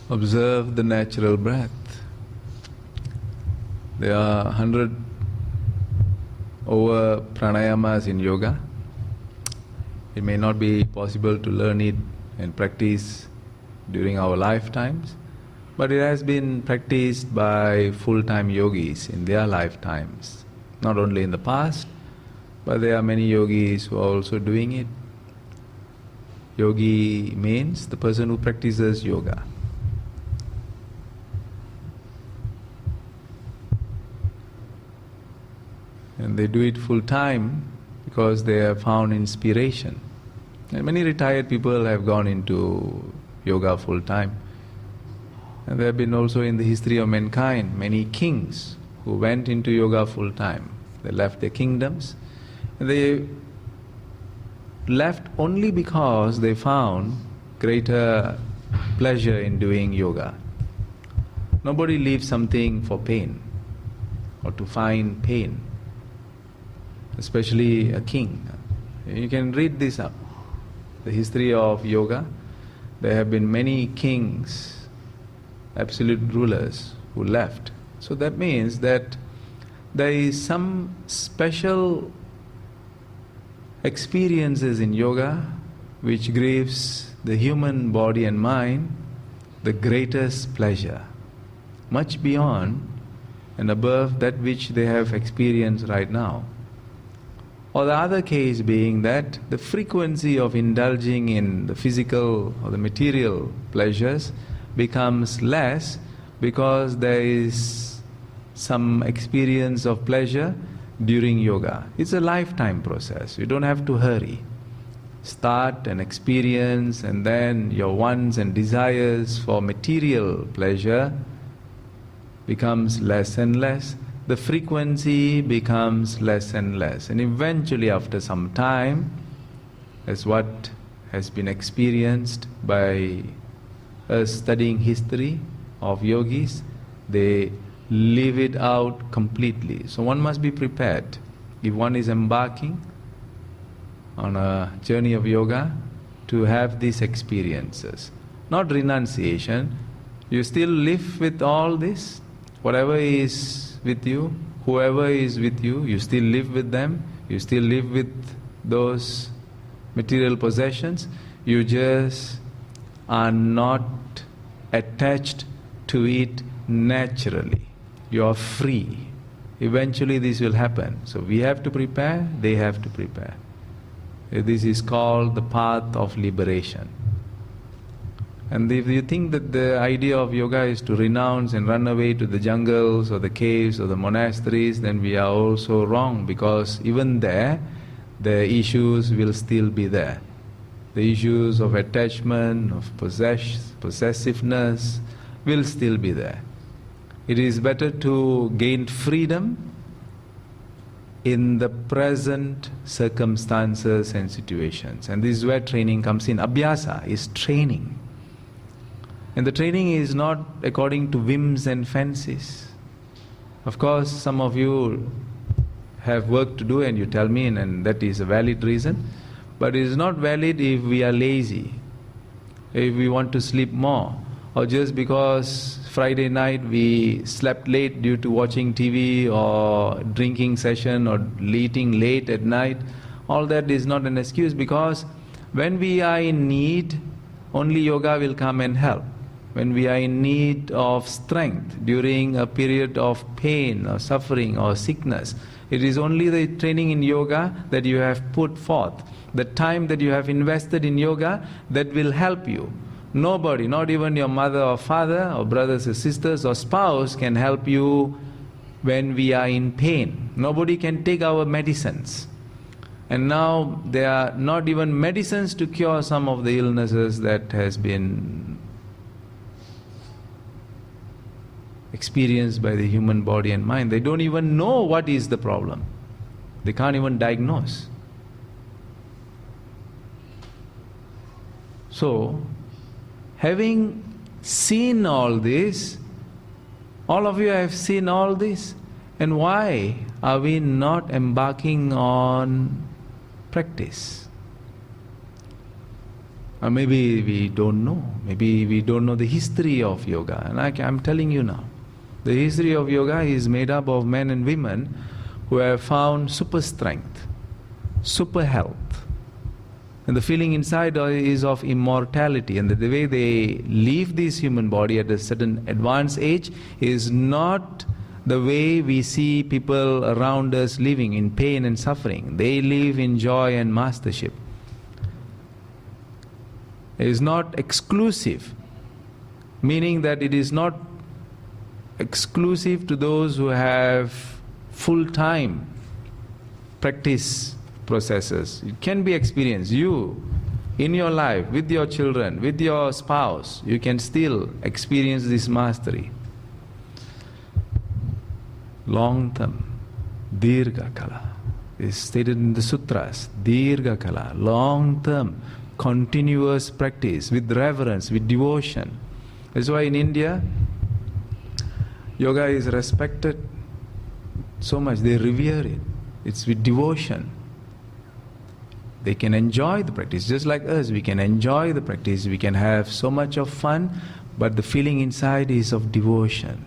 Observe the natural breath. There are 100 over pranayamas in yoga. It may not be possible to learn it and practice during our lifetimes, but it has been practiced by full-time yogis in their lifetimes. Not only in the past, but there are many yogis who are also doing it. Yogi means the person who practices yoga. And they do it full time because they have found inspiration. And many retired people have gone into yoga full time. And there have been also in the history of mankind many kings who went into yoga full time. They left their kingdoms and they left only because they found greater pleasure in doing yoga. Nobody leaves something for pain or to find pain, especially a king. You can read this up, the history of yoga. There have been many kings, absolute rulers who left. So that means that there is some special experiences in yoga which gives the human body and mind the greatest pleasure, much beyond and above that which they have experienced right now. Or the other case being that the frequency of indulging in the physical or the material pleasures becomes less because there is some experience of pleasure during yoga. It's a lifetime process. You don't have to hurry. Start and experience, and then your wants and desires for material pleasure becomes less and less. The frequency becomes less and less, and eventually after some time, as what has been experienced by us studying history of yogis, they live it out completely. So one must be prepared. If one is embarking on a journey of yoga, to have these experiences. Not renunciation. You still live with all this. Whatever is with you, whoever is with you, you still live with them. You still live with those material possessions. You just are not attached to it naturally. You are free. Eventually this will happen. So we have to prepare, they have to prepare. This is called the path of liberation. And if you think that the idea of yoga is to renounce and run away to the jungles or the caves or the monasteries, then we are also wrong, because even there, the issues will still be there. The issues of attachment, of possessiveness will still be there. It is better to gain freedom in the present circumstances and situations. And this is where training comes in. Abhyasa is training. And the training is not according to whims and fancies. Of course, some of you have work to do and you tell me, and that is a valid reason. But it is not valid if we are lazy, if we want to sleep more, or just because Friday night we slept late due to watching TV or drinking session or eating late at night. All that is not an excuse, because when we are in need, only yoga will come and help. When we are in need of strength during a period of pain or suffering or sickness, it is only the training in yoga that you have put forth, the time that you have invested in yoga, that will help you. Nobody, not even your mother or father or brothers or sisters or spouse, can help you when we are in pain. Nobody can take our medicines. And now there are not even medicines to cure some of the illnesses that has been experienced by the human body and mind. They don't even know what is the problem. They can't even diagnose. So, having seen all this, all of you have seen all this, and why are we not embarking on practice? Or maybe we don't know. Maybe we don't know the history of yoga. And I'm telling you now. The history of yoga is made up of men and women who have found super strength, super health. And the feeling inside is of immortality. And the way they leave this human body at a certain advanced age is not the way we see people around us living in pain and suffering. They live in joy and mastership. It is not exclusive, meaning that it is not exclusive to those who have full-time practice processes. It can be experienced. You, in your life, with your children, with your spouse, you can still experience this mastery. Long term, dirgha kala, is stated in the sutras. Dirgha kala, long term, continuous practice with reverence, with devotion. That's why in India, yoga is respected so much, they revere it. It's with devotion. They can enjoy the practice, just like us, we can enjoy the practice, we can have so much of fun, but the feeling inside is of devotion.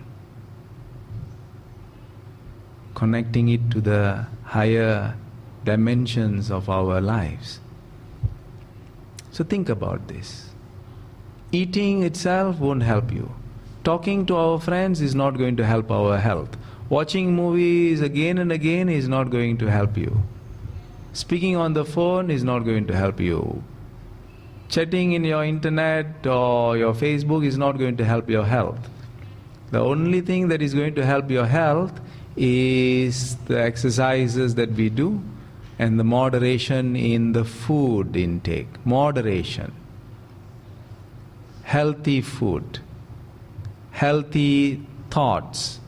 Connecting it to the higher dimensions of our lives. So think about this. Eating itself won't help you. Talking to our friends is not going to help our health. Watching movies again and again is not going to help you. Speaking on the phone is not going to help you. Chatting in your internet or your Facebook is not going to help your health. The only thing that is going to help your health is the exercises that we do and the moderation in the food intake. Moderation. Healthy food. Healthy thoughts.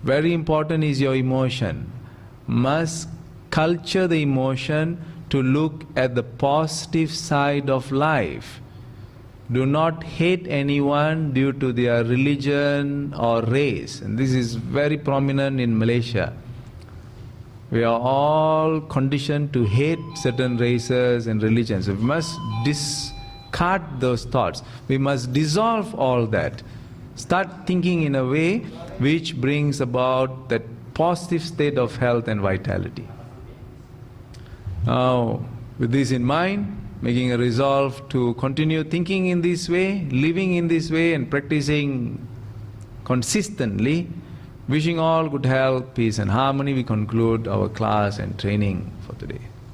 Very important is your emotion. Must culture the emotion to look at the positive side of life. Do not hate anyone due to their religion or race. And this is very prominent in Malaysia. We are all conditioned to hate certain races and religions. We must discard those thoughts. We must dissolve all that. Start thinking in a way which brings about that positive state of health and vitality. Now, with this in mind, making a resolve to continue thinking in this way, living in this way and practicing consistently, wishing all good health, peace and harmony, we conclude our class and training for today.